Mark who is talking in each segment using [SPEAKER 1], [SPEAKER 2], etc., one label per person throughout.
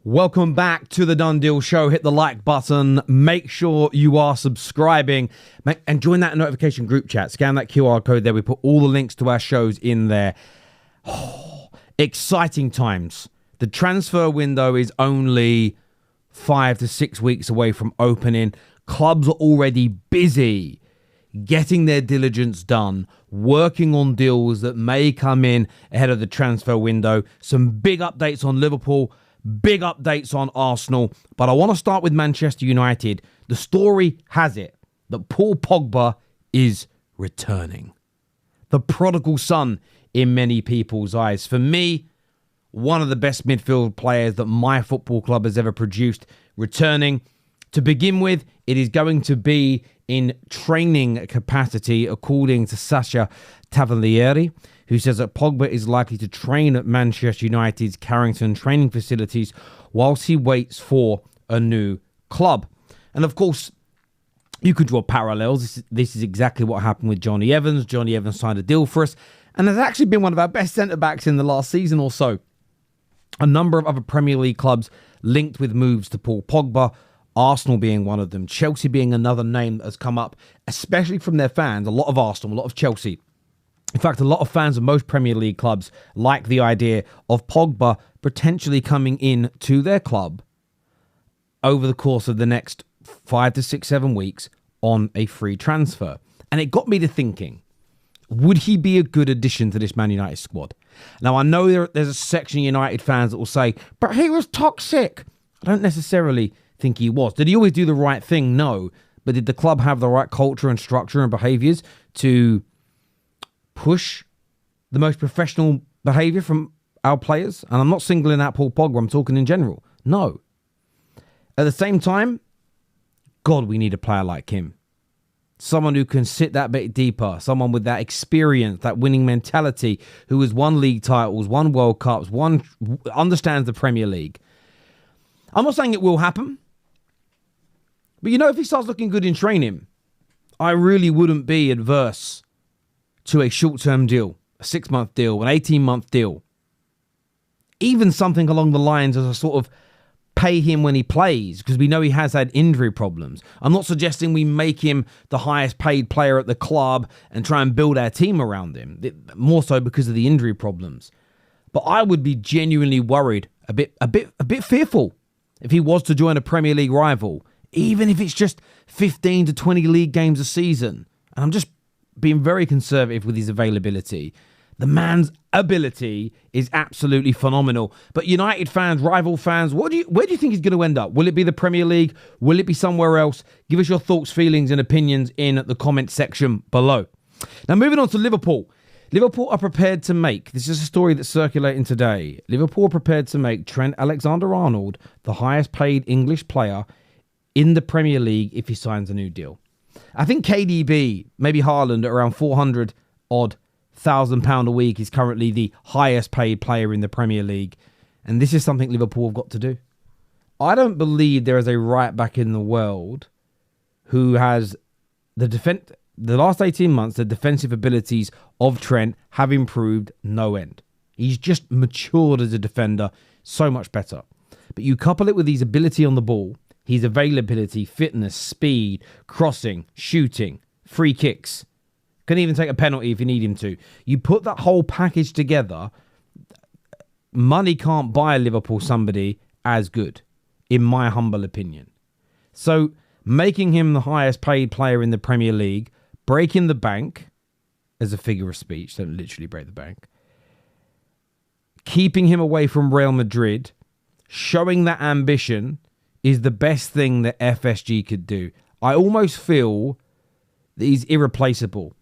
[SPEAKER 1] Welcome back to the Done Deal Show. Hit the like button. Make sure you are subscribing and join that notification group chat. Scan that QR code there. We put all the links to our shows in there. Oh, exciting times. The transfer window is only 5 to 6 weeks away from opening. Clubs are already busy getting their diligence done, working on deals that may come in ahead of the transfer window. Some big updates on Liverpool. Big updates on Arsenal, but I want to start with Manchester United. The story has it that Paul Pogba is returning. The prodigal son in many people's eyes. For me, one of the best midfield players that my football club has ever produced, returning. To begin with, it is going to be in training capacity, according to Sasha Tavolieri, who says that Pogba is likely to train at Manchester United's Carrington training facilities whilst he waits for a new club. And of course, you could draw parallels. This is exactly what happened with Johnny Evans. Johnny Evans signed a deal for us and has actually been one of our best centre-backs in the last season or so. A number of other Premier League clubs linked with moves to Paul Pogba, Arsenal being one of them, Chelsea being another name that has come up, especially from their fans. A lot of Arsenal, a lot of Chelsea. In fact, a lot of fans of most Premier League clubs like the idea of Pogba potentially coming in to their club over the course of the next 5 to 6, 7 weeks on a free transfer. And it got me to thinking, would he be a good addition to this Man United squad? Now, I know there's a section of United fans that will say, but he was toxic. I don't necessarily think he was. Did he always do the right thing? No. But did the club have the right culture and structure and behaviours to push the most professional behaviour from our players? And I'm not singling out Paul Pogba, I'm talking in general. No. At the same time, God, we need a player like him. Someone who can sit that bit deeper. Someone with that experience, that winning mentality, who has won league titles, won World Cups, understands the Premier League. I'm not saying it will happen. But you know, if he starts looking good in training, I really wouldn't be adverse to a short-term deal, a 6-month deal, an 18-month deal. Even something along the lines of a sort of pay him when he plays, because we know he has had injury problems. I'm not suggesting we make him the highest paid player at the club and try and build our team around him, more so because of the injury problems. But I would be genuinely worried, a bit fearful if he was to join a Premier League rival, even if it's just 15 to 20 league games a season. And I'm just being very conservative with his availability. The man's ability is absolutely phenomenal. But United fans, rival fans, where do you think he's going to end up? Will it be the Premier League? Will it be somewhere else? Give us your thoughts, feelings and opinions in the comment section below. Now, moving on to Liverpool. Liverpool are prepared to make, this is a story that's circulating today, Liverpool are prepared to make Trent Alexander-Arnold the highest paid English player in the Premier League if he signs a new deal. I think KDB, maybe Haaland, at around 400-odd thousand a week is currently the highest paid player in the Premier League. And this is something Liverpool have got to do. I don't believe there is a right back in the world who has the last 18 months, the defensive abilities of Trent have improved no end. He's just matured as a defender so much better. But you couple it with his ability on the ball, his availability, fitness, speed, crossing, shooting, free kicks. Can even take a penalty if you need him to. You put that whole package together, money can't buy Liverpool somebody as good, in my humble opinion. So making him the highest paid player in the Premier League, breaking the bank, as a figure of speech, don't literally break the bank, keeping him away from Real Madrid, showing that ambition is the best thing that FSG could do. I almost feel that he's irreplaceable.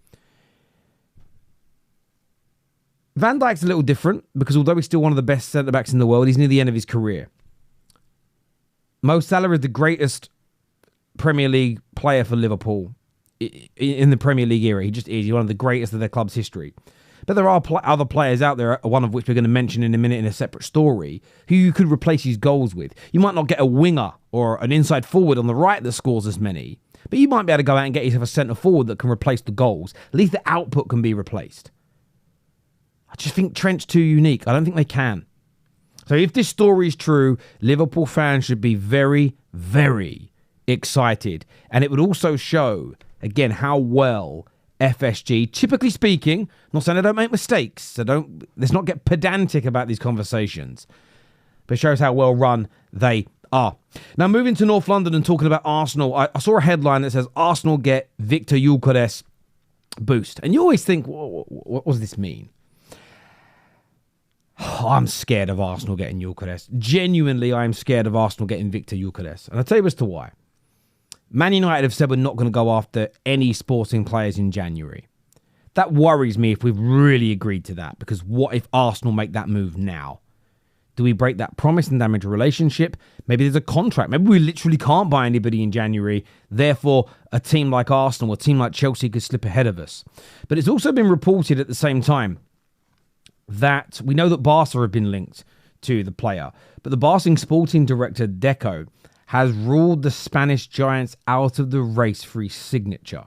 [SPEAKER 1] Van Dijk's a little different because although he's still one of the best centre-backs in the world, he's near the end of his career. Mo Salah is the greatest Premier League player for Liverpool in the Premier League era. He just is. He's one of the greatest of their club's history. But there are other players out there, one of which we're going to mention in a minute in a separate story, who you could replace his goals with. You might not get a winger or an inside forward on the right that scores as many, but you might be able to go out and get yourself a centre forward that can replace the goals. At least the output can be replaced. I just think Trent's too unique. I don't think they can. So if this story is true, Liverpool fans should be very, very excited. And it would also show, again, how well FSG, typically speaking, not saying they don't make mistakes, so let's not get pedantic about these conversations, but it shows how well run they are. Now, moving to North London and talking about Arsenal, I saw a headline that says Arsenal get Viktor Gyökeres boost. And you always think, what does this mean? I'm scared of Arsenal getting Gyökeres. Genuinely, I'm scared of Arsenal getting Viktor Gyökeres. And I'll tell you as to why. Man United have said we're not going to go after any sporting players in January. That worries me if we've really agreed to that, because what if Arsenal make that move now? Do we break that promise and damage a relationship? Maybe there's a contract. Maybe we literally can't buy anybody in January. Therefore, a team like Arsenal, a team like Chelsea could slip ahead of us. But it's also been reported at the same time that we know that Barca have been linked to the player. But the Barca sporting director, Deco, has ruled the Spanish giants out of the race for his signature.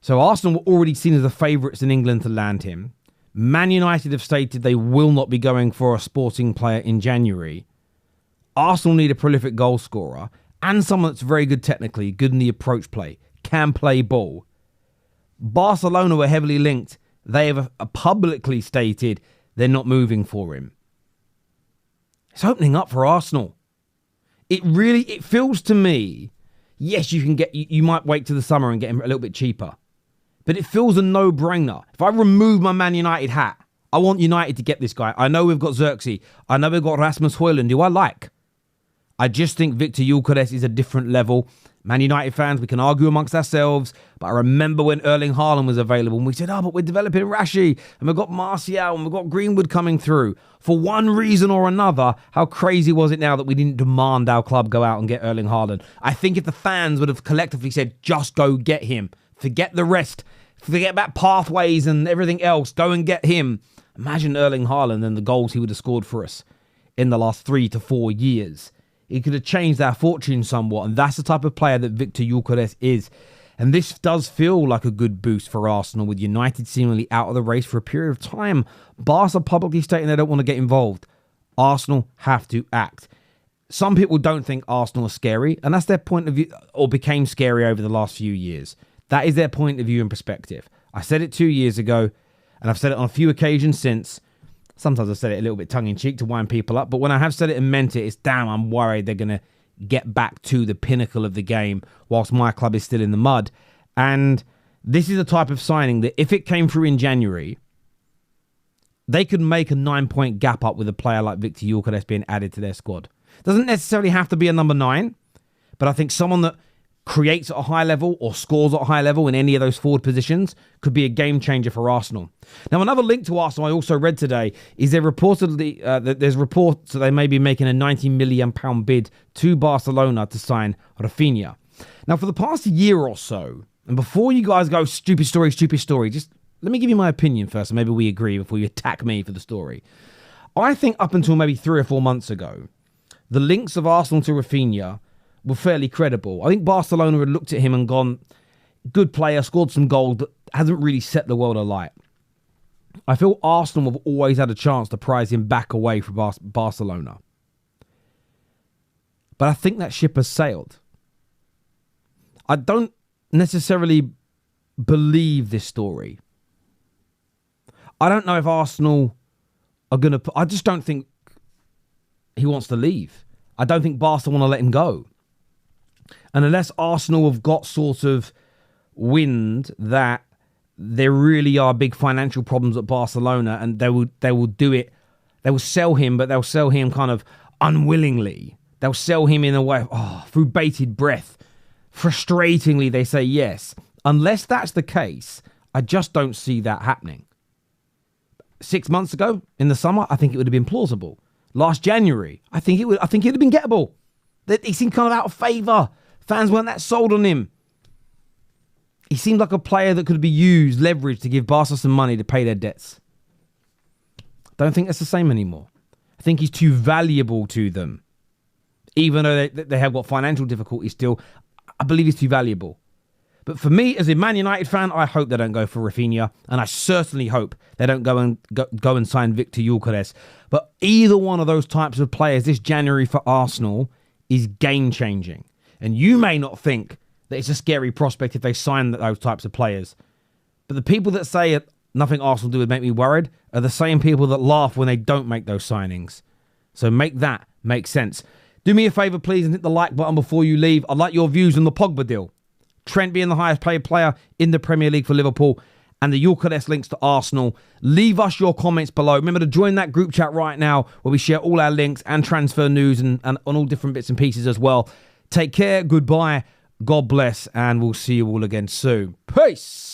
[SPEAKER 1] So Arsenal were already seen as the favourites in England to land him. Man United have stated they will not be going for a sporting player in January. Arsenal need a prolific goal scorer and someone that's very good technically, good in the approach play, can play ball. Barcelona were heavily linked. They have publicly stated they're not moving for him. It's opening up for Arsenal. It feels to me, yes, you might wait till the summer and get him a little bit cheaper. But it feels a no-brainer. If I remove my Man United hat, I want United to get this guy. I know we've got Xerxes. I know we've got Rasmus Højlund, who I like. I just think Viktor Gyökeres is a different level. Man United fans, we can argue amongst ourselves, but I remember when Erling Haaland was available and we said, but we're developing Rashi and we've got Martial and we've got Greenwood coming through. For one reason or another, how crazy was it now that we didn't demand our club go out and get Erling Haaland? I think if the fans would have collectively said, just go get him, forget the rest, forget about pathways and everything else, go and get him. Imagine Erling Haaland and the goals he would have scored for us in the last 3 to 4 years. He could have changed our fortune somewhat, and that's the type of player that Viktor Gyökeres is. And this does feel like a good boost for Arsenal, with United seemingly out of the race for a period of time. Barca publicly stating they don't want to get involved. Arsenal have to act. Some people don't think Arsenal are scary, and that's their point of view, or became scary over the last few years. That is their point of view and perspective. I said it 2 years ago, and I've said it on a few occasions since. Sometimes I've said it a little bit tongue-in-cheek to wind people up, but when I have said it and meant it, it's damn, I'm worried they're going to get back to the pinnacle of the game whilst my club is still in the mud. And this is the type of signing that if it came through in January, they could make a 9-point gap up with a player like Viktor Gyökeres being added to their squad. Doesn't necessarily have to be a number 9, but I think someone that creates at a high level or scores at a high level in any of those forward positions could be a game changer for Arsenal. Now, another link to Arsenal I also read today is there's reports that they may be making a £90 million bid to Barcelona to sign Rafinha. Now, for the past year or so, and before you guys go, stupid story, just let me give you my opinion first, and maybe we agree before you attack me for the story. I think up until maybe 3 or 4 months ago, the links of Arsenal to Rafinha were fairly credible. I think Barcelona had looked at him and gone, good player, scored some goals, but hasn't really set the world alight. I feel Arsenal have always had a chance to prize him back away from Barcelona. But I think that ship has sailed. I don't necessarily believe this story. I don't know if Arsenal are going to... I just don't think he wants to leave. I don't think Barca want to let him go. And unless Arsenal have got sort of wind that there really are big financial problems at Barcelona and they will do it, they will sell him, but they'll sell him kind of unwillingly. They'll sell him in a way, through bated breath. Frustratingly, they say yes. Unless that's the case, I just don't see that happening. 6 months ago, in the summer, I think it would have been plausible. Last January, I think it'd have been gettable. He seemed kind of out of favour. Fans weren't that sold on him. He seemed like a player that could be used, leveraged to give Barca some money to pay their debts. Don't think that's the same anymore. I think he's too valuable to them. Even though they have got financial difficulties still, I believe he's too valuable. But for me, as a Man United fan, I hope they don't go for Rafinha, and I certainly hope they don't go and sign Viktor Gyökeres. But either one of those types of players this January for Arsenal is game-changing. And you may not think that it's a scary prospect if they sign those types of players. But the people that say nothing Arsenal do would make me worried are the same people that laugh when they don't make those signings. So make that make sense. Do me a favour, please, and hit the like button before you leave. I'd like your views on the Pogba deal. Trent being the highest paid player in the Premier League for Liverpool, and the Gyökeres links to Arsenal. Leave us your comments below. Remember to join that group chat right now where we share all our links and transfer news and on all different bits and pieces as well. Take care, goodbye, God bless, and we'll see you all again soon. Peace!